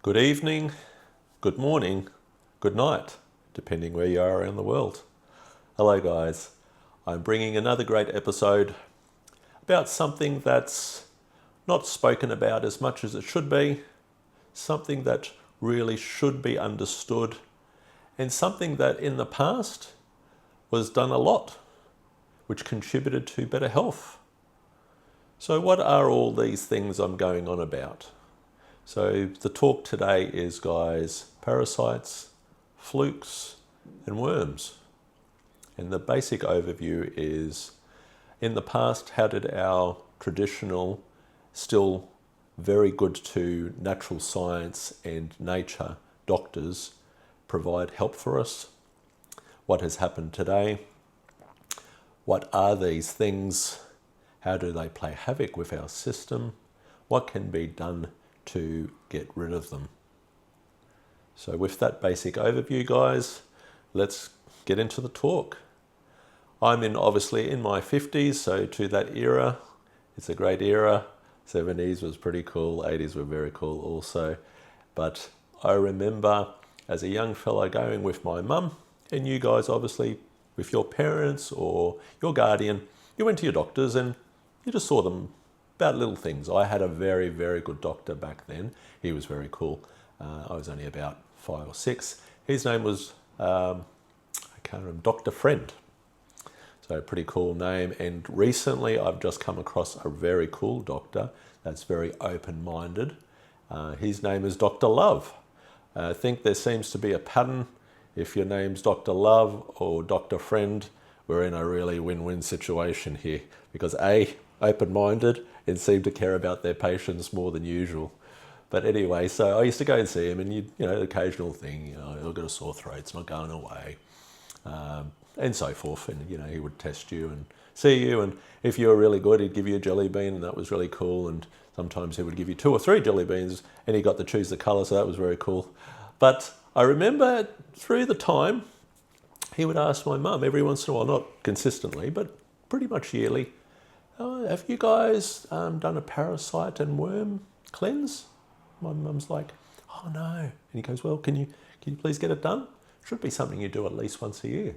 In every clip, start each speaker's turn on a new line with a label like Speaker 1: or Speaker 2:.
Speaker 1: Good evening, good morning, good night, depending where you are around the world. Hello guys, I'm bringing another great episode about something that's not spoken about as much as it should be, something that really should be understood, and something that in the past was done a lot, which contributed to better health. So what are all these things I'm going on about? So the talk today is, guys, parasites, flukes, and worms. And the basic overview is, in the past, how did our traditional, still very good to natural science and nature doctors provide help for us? What has happened today? What are these things? How do they play havoc with our system? What can be done to get rid of them? So with that basic overview, guys, let's get into the talk. I'm obviously in my 50s, so to that era, it's a great era. 70s was pretty cool, 80s were very cool also. But I remember as a young fellow going with my mum, and you guys obviously with your parents or your guardian, you went to your doctors and you just saw them about little things. I had a very, very good doctor back then. He was very cool. I was only about 5 or 6. His name was, I can't remember, Dr. Friend. So a pretty cool name. And recently I've just come across a very cool doctor that's very open-minded. His name is Dr. Love. I think there seems to be a pattern. If your name's Dr. Love or Dr. Friend, we're in a really win-win situation here. Because A, open-minded, and seem to care about their patients more than usual. But anyway, so I used to go and see him, and you know, the occasional thing, I've got a sore throat, it's not going away, and so forth. And he would test you and see you, and if you were really good, he'd give you a jelly bean, and that was really cool. And sometimes he would give you 2 or 3 jelly beans, and he got to choose the colour, so that was very cool. But I remember through the time, he would ask my mum every once in a while, not consistently, but pretty much yearly, have you guys done a parasite and worm cleanse? My mum's like, oh no. And he goes, well, can you please get it done? Should be something you do at least once a year.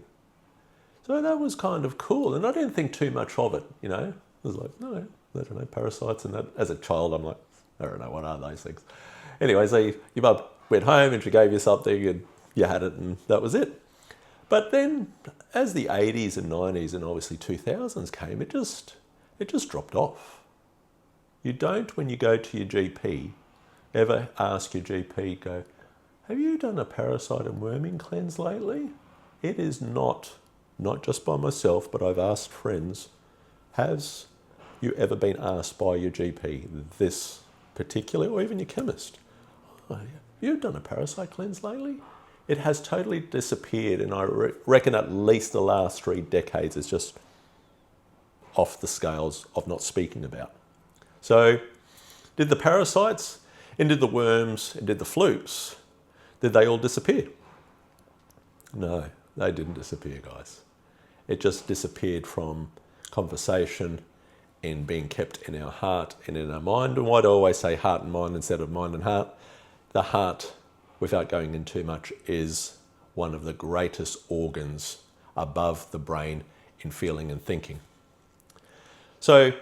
Speaker 1: So that was kind of cool. And I didn't think too much of it, I was like, no, I don't know, parasites and that. As a child, I'm like, I don't know, what are those things? Anyway, so your mum went home and she gave you something and you had it and that was it. But then as the 80s and 90s and obviously 2000s came, it just dropped off. You don't, when you go to your GP, ever ask your GP, go, have you done a parasite and worming cleanse lately? It is not just by myself, but I've asked friends, has you ever been asked by your GP this particular, or even your chemist, oh, have you done a parasite cleanse lately? It has totally disappeared, and I reckon at least the last 3 decades is just off the scales of not speaking about. So did the parasites and did the worms and did the flukes, did they all disappear? No, they didn't disappear, guys. It just disappeared from conversation and being kept in our heart and in our mind. And why do I always say heart and mind instead of mind and heart? The heart, without going in too much, is one of the greatest organs above the brain in feeling and thinking. So,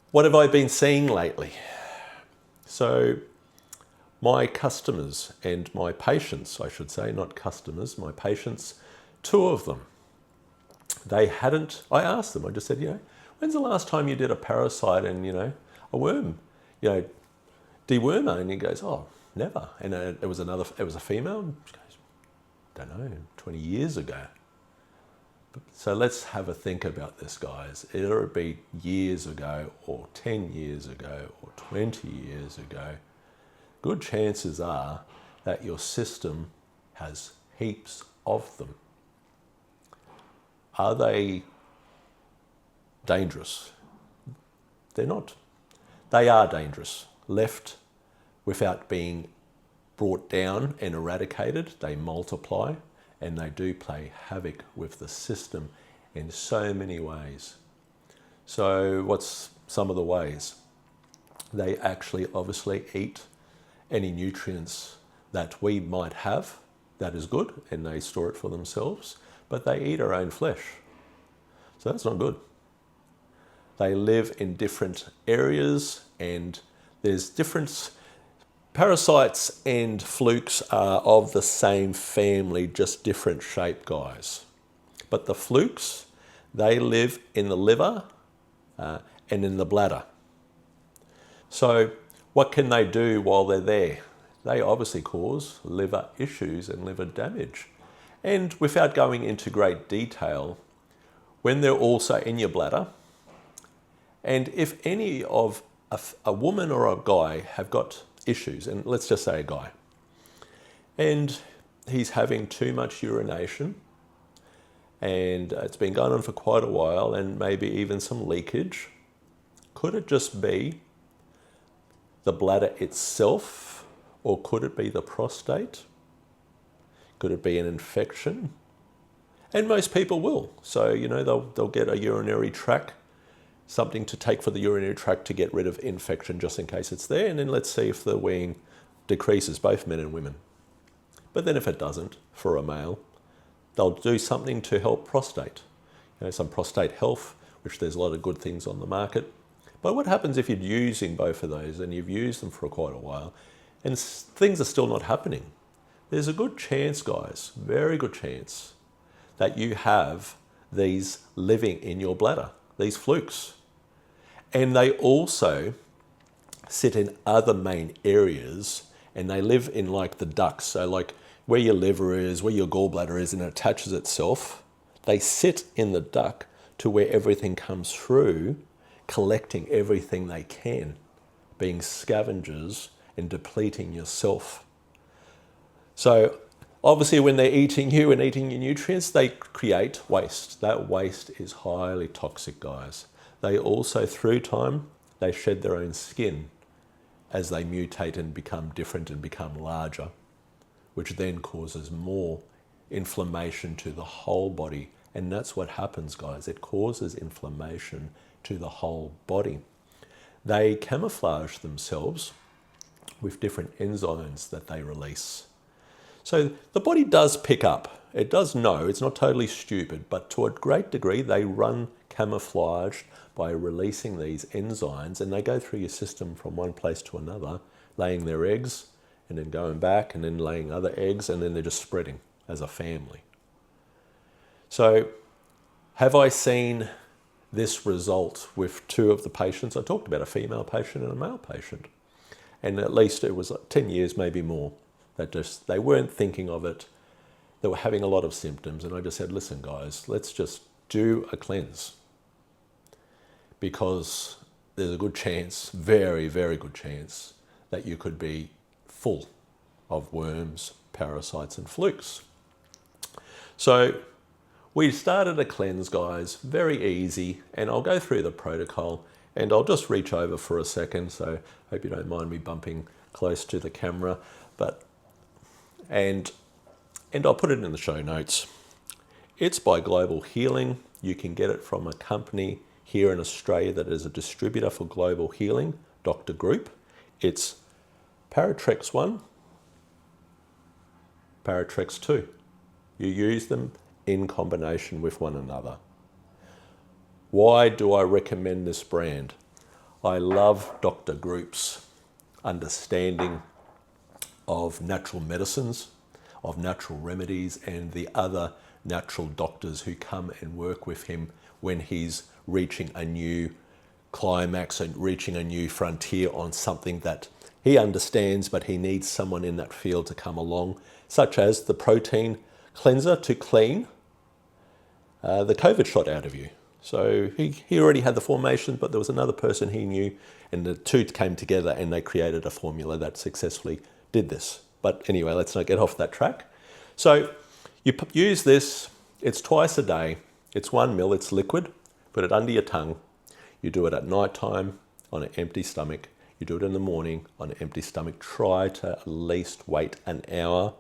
Speaker 1: what have I been seeing lately? So, my customers and my patients, I should say, not customers, my patients, 2 of them, I asked them, I just said, when's the last time you did a parasite and, a worm, dewormer? And he goes, oh, never. And it was a female, and she goes, don't know, 20 years ago. So let's have a think about this, guys. It'll be years ago or 10 years ago or 20 years ago. Good chances are that your system has heaps of them. Are they dangerous? They're not. They are dangerous. Left without being brought down and eradicated, they multiply. And they do play havoc with the system in so many ways. So what's some of the ways? They actually obviously eat any nutrients that we might have. That is good, and they store it for themselves, but they eat our own flesh. So that's not good. They live in different areas, and there's different. Parasites and flukes are of the same family, just different shape, guys. But the flukes, they live in the liver and in the bladder. So what can they do while they're there? They obviously cause liver issues and liver damage. And without going into great detail, when they're also in your bladder, and if any of a woman or a guy have got issues, and let's just say a guy, and he's having too much urination, and it's been going on for quite a while, and maybe even some leakage, could it just be the bladder itself? Or could it be the prostate? Could it be an infection? And most people will. So, they'll get a urinary tract, something to take for the urinary tract to get rid of infection just in case it's there. And then let's see if the weeing decreases, both men and women. But then if it doesn't, for a male, they'll do something to help prostate. Some prostate health, which there's a lot of good things on the market. But what happens if you're using both of those and you've used them for quite a while and things are still not happening? There's a good chance, guys, very good chance, that you have these living in your bladder, these flukes. And they also sit in other main areas, and they live in like the ducts. So like where your liver is, where your gallbladder is, and it attaches itself. They sit in the duct to where everything comes through, collecting everything they can, being scavengers and depleting yourself. So obviously when they're eating you and eating your nutrients, they create waste. That waste is highly toxic, guys. They also, through time, they shed their own skin as they mutate and become different and become larger, which then causes more inflammation to the whole body. And that's what happens, guys. It causes inflammation to the whole body. They camouflage themselves with different enzymes that they release. So the body does pick up. It does know. It's not totally stupid, but to a great degree, they run camouflaged by releasing these enzymes, and they go through your system from one place to another, laying their eggs and then going back and then laying other eggs, and then they're just spreading as a family. So have I seen this result with two of the patients? I talked about a female patient and a male patient. And at least it was 10 years, maybe more, that they weren't thinking of it. They were having a lot of symptoms. And I just said, listen, guys, let's just do a cleanse. Because there's a good chance, very, very good chance, that you could be full of worms, parasites, and flukes. So we started a cleanse, guys, very easy. And I'll go through the protocol. And I'll just reach over for a second, so I hope you don't mind me bumping close to the camera. And I'll put it in the show notes. It's by Global Healing. You can get it from a company here in Australia that is a distributor for Global Healing, Dr. Group. It's Paratrex 1, Paratrex 2. You use them in combination with one another. Why do I recommend this brand? I love Dr. Group's understanding of natural medicines, of natural remedies, and the other natural doctors who come and work with him when he's reaching a new climax and reaching a new frontier on something that he understands, but he needs someone in that field to come along, such as the protein cleanser to clean the COVID shot out of you. So he already had the formation, but there was another person he knew, and the two came together and they created a formula that successfully did this. But anyway, let's not get off that track. So you use this, it's twice a day, it's 1 ml, it's liquid, put it under your tongue. You do it at night time on an empty stomach. You do it in the morning on an empty stomach. Try to at least wait an hour,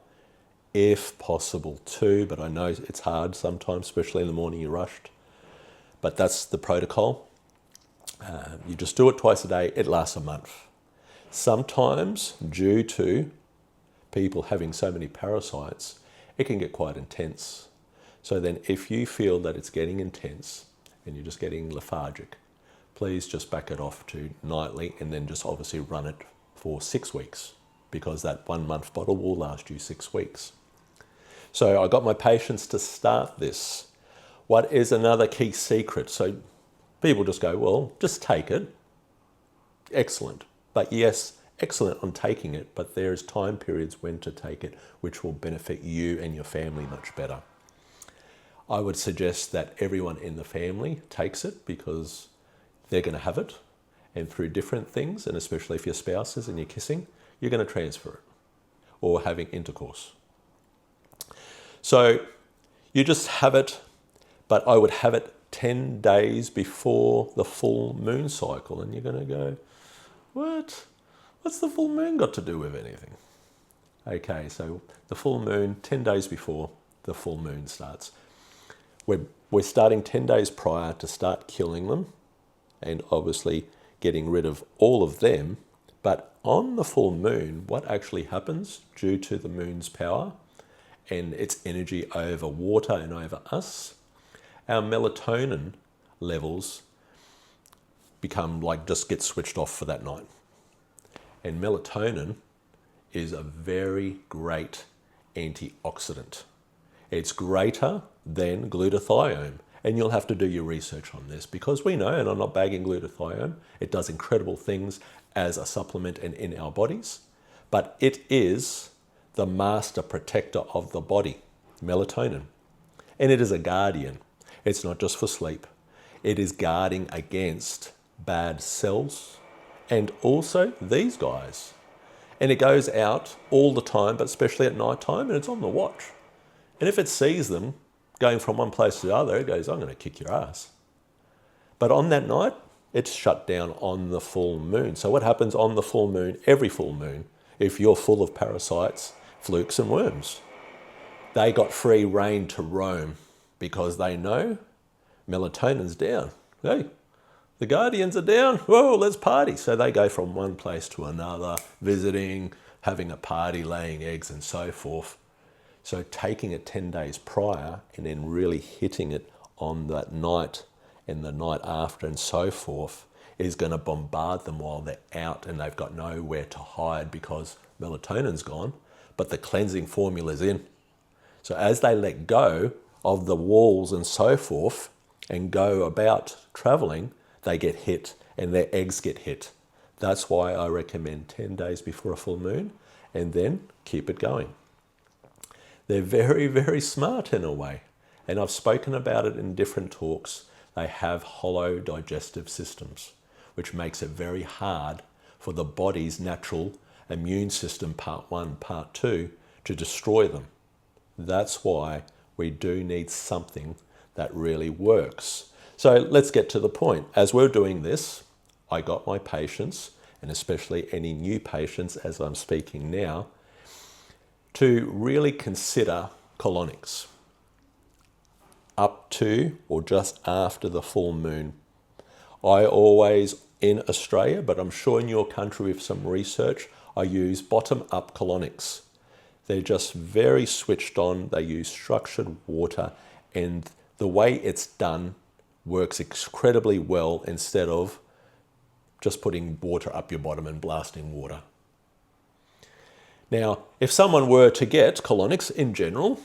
Speaker 1: if possible 2, but I know it's hard sometimes, especially in the morning you're rushed. But that's the protocol. You just do it twice a day. It lasts a month. Sometimes, due to people having so many parasites, it can get quite intense. So then if you feel that it's getting intense and you're just getting lethargic, please just back it off to nightly and then just obviously run it for 6 weeks, because that 1 month bottle will last you 6 weeks. So I got my patients to start this. What is another key secret? So people just go, well, just take it. Excellent. But yes, excellent on taking it, but there's time periods when to take it, which will benefit you and your family much better. I would suggest that everyone in the family takes it, because they're going to have it, and through different things, and especially if you're spouses and you're kissing, you're going to transfer it, or having intercourse. So you just have it, but I would have it 10 days before the full moon cycle, and you're going to go, what? What's the full moon got to do with anything? Okay, so the full moon, 10 days before the full moon starts. We're starting 10 days prior to start killing them, and obviously getting rid of all of them. But on the full moon, what actually happens due to the moon's power and its energy over water and over us, our melatonin levels become like just get switched off for that night. And melatonin is a very great antioxidant. It's greater than glutathione. And you'll have to do your research on this, because we know, and I'm not bagging glutathione, it does incredible things as a supplement and in our bodies, but it is the master protector of the body, melatonin. And it is a guardian. It's not just for sleep. It is guarding against bad cells and also these guys. And it goes out all the time, but especially at night time, and it's on the watch. And if it sees them going from one place to the other, it goes, I'm going to kick your ass. But on that night, it's shut down on the full moon. So what happens on the full moon, every full moon, if you're full of parasites, flukes and worms? They got free rein to roam, because they know melatonin's down. Hey, the guardians are down. Whoa, let's party. So they go from one place to another, visiting, having a party, laying eggs and so forth. So taking it 10 days prior and then really hitting it on that night and the night after and so forth is going to bombard them while they're out and they've got nowhere to hide, because melatonin's gone, but the cleansing formula's in. So as they let go of the walls and so forth and go about traveling, they get hit and their eggs get hit. That's why I recommend 10 days before a full moon and then keep it going. They're very, very smart in a way. And I've spoken about it in different talks. They have hollow digestive systems, which makes it very hard for the body's natural immune system, part 1, part 2, to destroy them. That's why we do need something that really works. So let's get to the point. As we're doing this, I got my patients, and especially any new patients as I'm speaking now, to really consider colonics up to or just after the full moon. I always, in Australia, but I'm sure in your country with some research, I use bottom-up colonics. They're just very switched on. They use structured water, and the way it's done works incredibly well instead of just putting water up your bottom and blasting water. Now, if someone were to get colonics in general,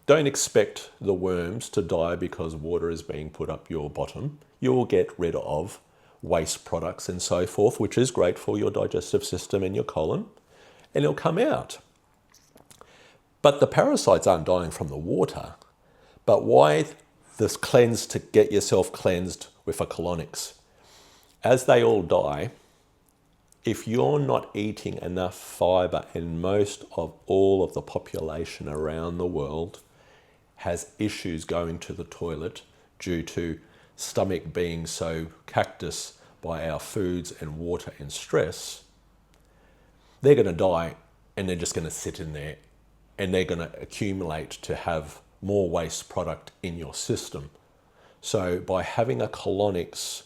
Speaker 1: don't expect the worms to die because water is being put up your bottom. You will get rid of waste products and so forth, which is great for your digestive system and your colon, and it'll come out. But the parasites aren't dying from the water. But why this cleanse to get yourself cleansed with a colonics? As they all die, if you're not eating enough fiber, and most of all of the population around the world has issues going to the toilet due to stomach being so cactus by our foods and water and stress, they're going to die, and they're just going to sit in there and they're going to accumulate to have more waste product in your system. So by having a colonics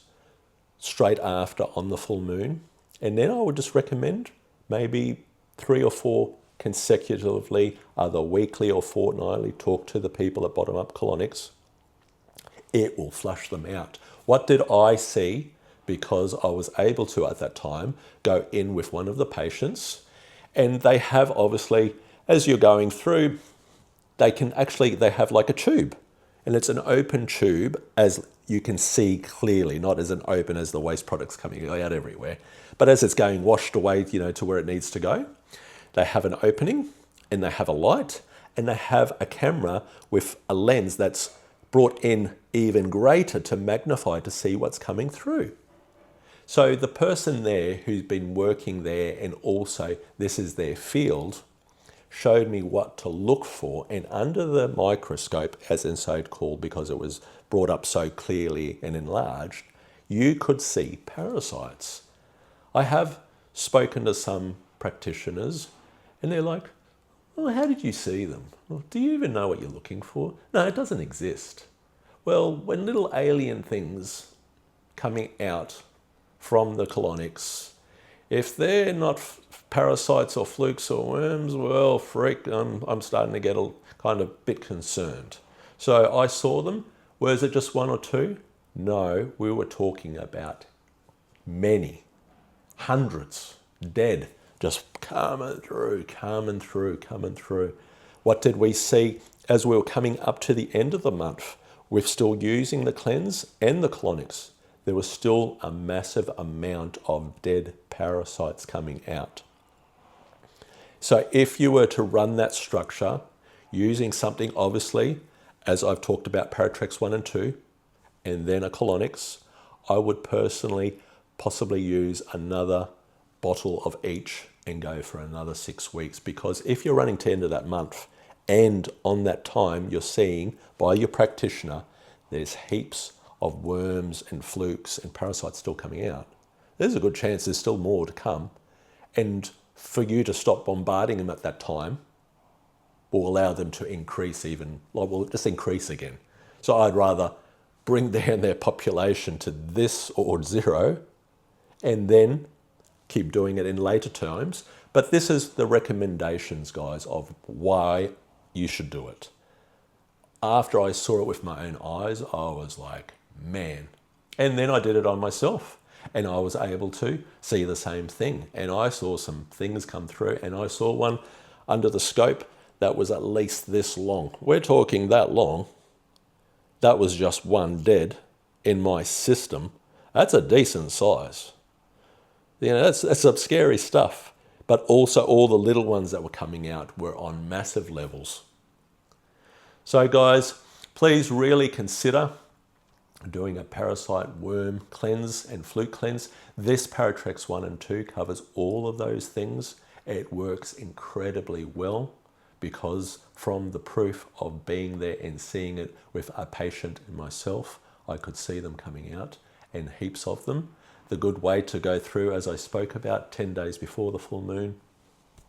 Speaker 1: straight after on the full moon, And then I would just recommend maybe 3 or 4 consecutively, either weekly or fortnightly, talk to the people at Bottom Up Colonics. It will flush them out. What did I see? Because I was able to, at that time, go in with one of the patients, and they have obviously, as you're going through, they have like a tube, and it's an open tube, as you can see clearly, not as an open as the waste products coming out everywhere, but as it's going washed away, to where it needs to go. They have an opening, and they have a light, and they have a camera with a lens that's brought in even greater to magnify to see what's coming through. So the person there who's been working there, and also this is their field, showed me what to look for. And under the microscope, as it's so called because it was brought up so clearly and enlarged, you could see parasites. I have spoken to some practitioners, and they're like, "Well, how did you see them? Well, do you even know what you're looking for?" No, it doesn't exist. Well, when little alien things coming out from the colonics, if they're not parasites or flukes or worms, well, freak, I'm starting to get a kind of bit concerned. So I saw them. Was it just 1 or 2? No, we were talking about many, hundreds, dead, just coming through. What did we see as we were coming up to the end of the month? We're still using the cleanse and the colonics. There was still a massive amount of dead parasites coming out. So if you were to run that structure using something, obviously, as I've talked about, Paratrex 1 and 2, and then a colonics, I would personally possibly use another bottle of each and go for another 6 weeks. Because if you're running to the end of that month, and on that time you're seeing by your practitioner, there's heaps of worms and flukes and parasites still coming out, there's a good chance there's still more to come. And for you to stop bombarding them at that time will allow them to increase just increase again. So I'd rather bring down their population to this or 0, and then keep doing it in later times. But this is the recommendations, guys, of why you should do it. After I saw it with my own eyes, I was like, man. And then I did it on myself, and I was able to see the same thing. And I saw some things come through, and I saw one under the scope that was at least this long. We're talking that long. That was just one dead in my system. That's a decent size. That's some scary stuff. But also all the little ones that were coming out were on massive levels. So guys, please really consider doing a parasite worm cleanse and fluke cleanse. This Paratrex 1 and 2 covers all of those things. It works incredibly well because from the proof of being there and seeing it with a patient and myself, I could see them coming out, and heaps of them. The good way to go through, as I spoke about, 10 days before the full moon,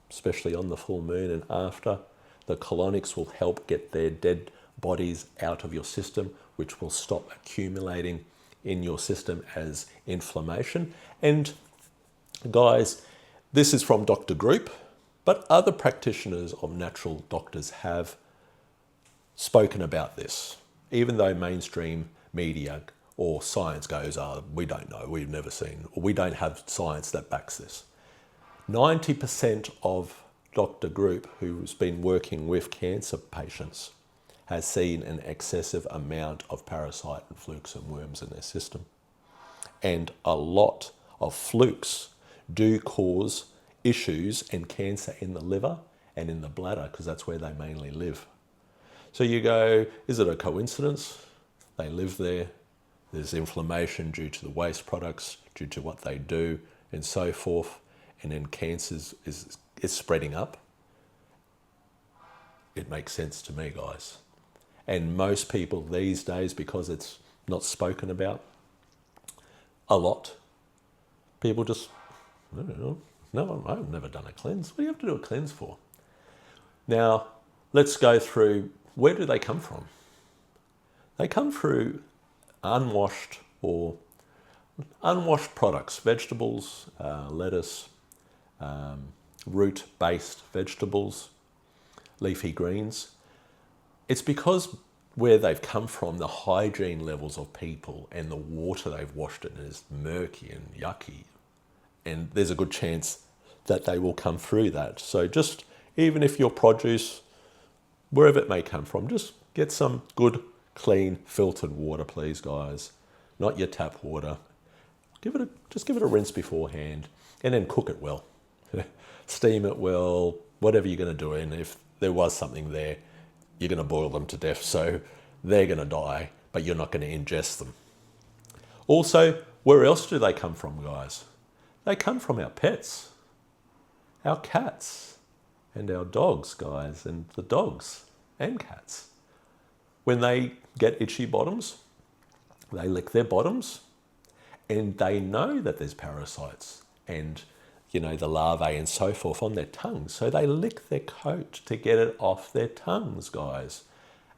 Speaker 1: especially on the full moon and after, the colonics will help get their dead bodies out of your system, which will stop accumulating in your system as inflammation. And guys, this is from Dr. Group, but other practitioners of natural doctors have spoken about this, even though mainstream media or science goes, we don't know, we've never seen, or we don't have science that backs this. 90% of Dr. Group, who's been working with cancer patients, has seen an excessive amount of parasite and flukes and worms in their system. And a lot of flukes do cause issues and cancer in the liver and in the bladder, because that's where they mainly live. So you go, is it a coincidence? They live there. There's inflammation due to the waste products, due to what they do, and so forth. And then cancer is spreading up. It makes sense to me, guys. And most people these days, because it's not spoken about a lot, people just, I don't know, no, I've never done a cleanse. What do you have to do a cleanse for? Now, let's go through, where do they come from? They come through unwashed or unwashed products, vegetables, lettuce, root-based vegetables, leafy greens. It's because where they've come from, the hygiene levels of people and the water they've washed it in is murky and yucky. And there's a good chance that they will come through that. So just, even if your produce, wherever it may come from, just get some good, clean, filtered water, please, guys. Not your tap water. Just give it a rinse beforehand, and then cook it well. Steam it well, whatever you're going to do. And if there was something there, you're going to boil them to death, so they're going to die, but you're not going to ingest them. Also, where else do they come from, guys? They come from our pets, our cats, and our dogs, guys, and the dogs and cats. When they get itchy bottoms, they lick their bottoms, and they know that there's parasites and, the larvae and so forth on their tongues. So they lick their coat to get it off their tongues, guys,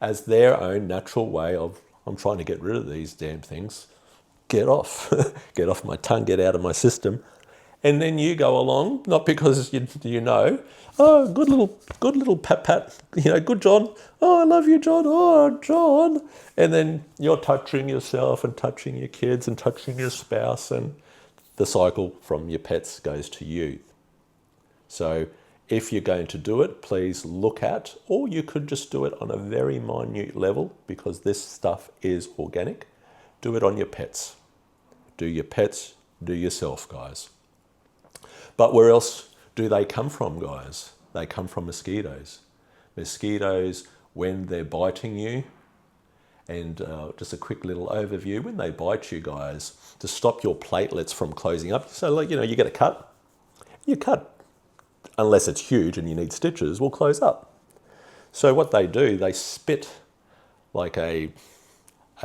Speaker 1: as their own natural way of, I'm trying to get rid of these damn things. Get off. Get off my tongue, get out of my system. And then you go along, not because oh, good little pat, good John. Oh, I love you, John. Oh, John. And then you're touching yourself and touching your kids and touching your spouse, and the cycle from your pets goes to you. So if you're going to do it, please look at, or you could just do it on a very minute level, because this stuff is organic. Do it on your pets. Do your pets, do yourself, guys. But where else do they come from, guys? They come from mosquitoes. Mosquitoes, when they're biting you, and just a quick little overview, when they bite you, guys, to stop your platelets from closing up. So, you get a cut. Your cut, unless it's huge and you need stitches, will close up. So what they do, they spit like a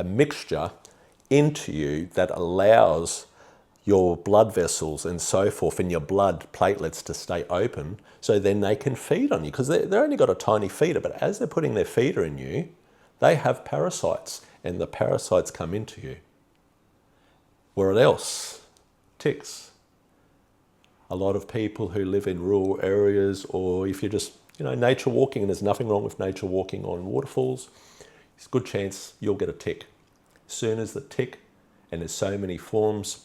Speaker 1: mixture into you that allows your blood vessels and so forth and your blood platelets to stay open, so then they can feed on you, because they've only got a tiny feeder, but as they're putting their feeder in you, they have parasites, and the parasites come into you. Where else? Ticks. A lot of people who live in rural areas, or if you're just nature walking, and there's nothing wrong with nature walking on waterfalls, there's a good chance you'll get a tick. As soon as the tick, and there's so many forms,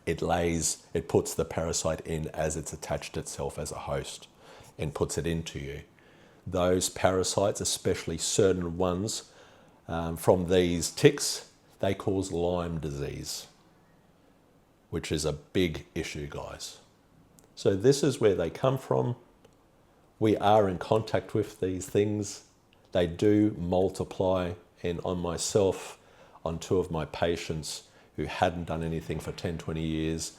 Speaker 1: it puts the parasite in as it's attached itself as a host and puts it into you. Those parasites, especially certain ones from these ticks, they cause Lyme disease, which is a big issue, guys. So this is where they come from. We are in contact with these things. They do multiply, and on myself, on two of my patients who hadn't done anything for 10, 20 years,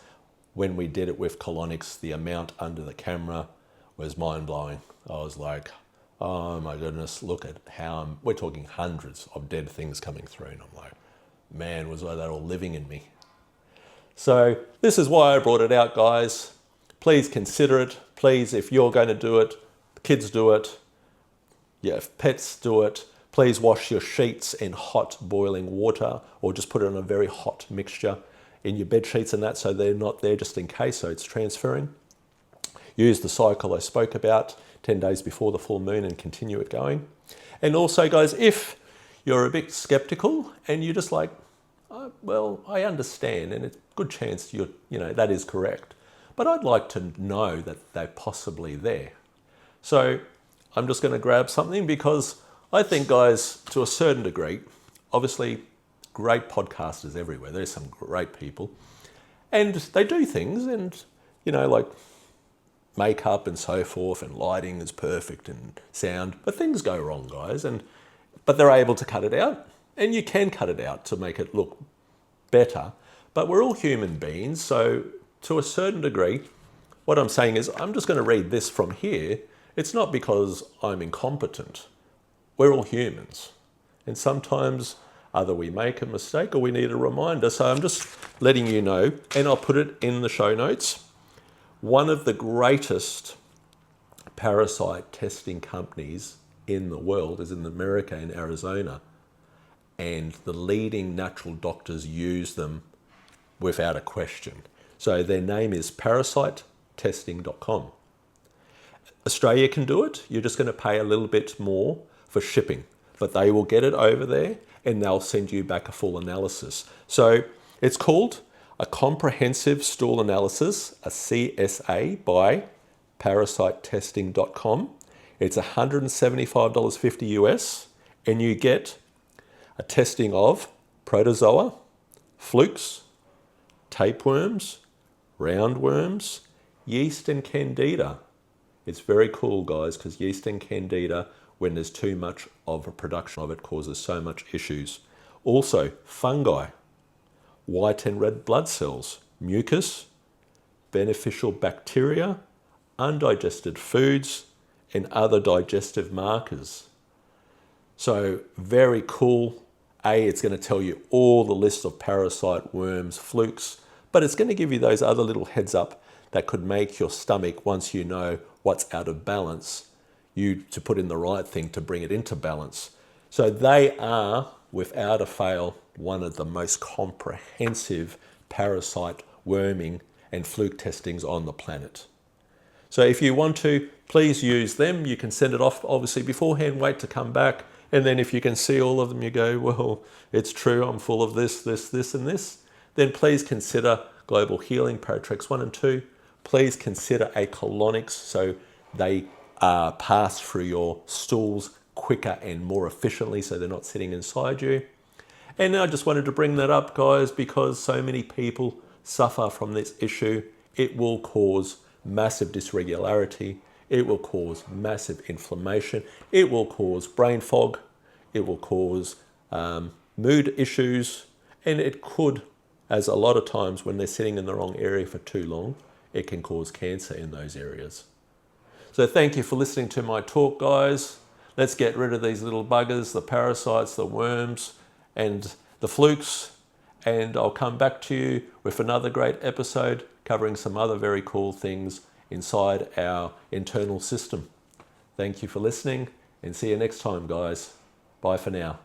Speaker 1: when we did it with colonics, the amount under the camera was mind-blowing. I was like, oh my goodness, look at how we're talking hundreds of dead things coming through. And I'm like, man, was that all living in me? So this is why I brought it out, guys. Please consider it. Please, if you're going to do it, kids do it. Yeah, if pets do it. Please wash your sheets in hot boiling water, or just put it in a very hot mixture in your bed sheets and that, so they're not there just in case, so it's transferring. Use the cycle I spoke about, 10 days before the full moon, and continue it going. And also, guys, if you're a bit skeptical and you're just like, oh, well, I understand, and it's a good chance that is correct, but I'd like to know that they're possibly there. So I'm just going to grab something, because I think, guys, to a certain degree, obviously great podcasters everywhere. There's some great people, and they do things, and like makeup and so forth, and lighting is perfect and sound, but things go wrong, guys, but they're able to cut it out, and you can cut it out to make it look better. But we're all human beings, so to a certain degree, what I'm saying is, I'm just going to read this from here. It's not because I'm incompetent. We're all humans, and sometimes either we make a mistake or we need a reminder. So I'm just letting you know, and I'll put it in the show notes. One of the greatest parasite testing companies in the world is in America, in Arizona, and the leading natural doctors use them without a question. So their name is parasitetesting.com. Australia can do it. You're just going to pay a little bit more for shipping, but they will get it over there and they'll send you back a full analysis. So it's called a comprehensive stool analysis, a CSA, by parasitetesting.com. It's $175.50 US, and you get a testing of protozoa, flukes, tapeworms, roundworms, yeast and candida. It's very cool, guys, because yeast and candida, when there's too much of a production of it, causes so much issues. Also, fungi, white and red blood cells, mucus, beneficial bacteria, undigested foods, and other digestive markers. So very cool. It's going to tell you all the list of parasite, worms, flukes, but it's going to give you those other little heads up that could make your stomach, once you know what's out of balance, you to put in the right thing to bring it into balance. So they are, without a fail, one of the most comprehensive parasite, worming and fluke testings on the planet. So if you want to, please use them. You can send it off obviously beforehand, wait to come back. And then if you can see all of them, you go, well, it's true, I'm full of this, and this. Then please consider Global Healing, Paratrex 1 and 2. Please consider a colonics so they pass through your stools quicker and more efficiently so they're not sitting inside you. And I just wanted to bring that up, guys, because so many people suffer from this issue. It will cause massive dysregularity. It will cause massive inflammation. It will cause brain fog. It will cause mood issues. And it could, as a lot of times when they're sitting in the wrong area for too long, it can cause cancer in those areas. So thank you for listening to my talk, guys. Let's get rid of these little buggers, the parasites, the worms, and the flukes. And I'll come back to you with another great episode covering some other very cool things inside our internal system. Thank you for listening and see you next time, guys. Bye for now.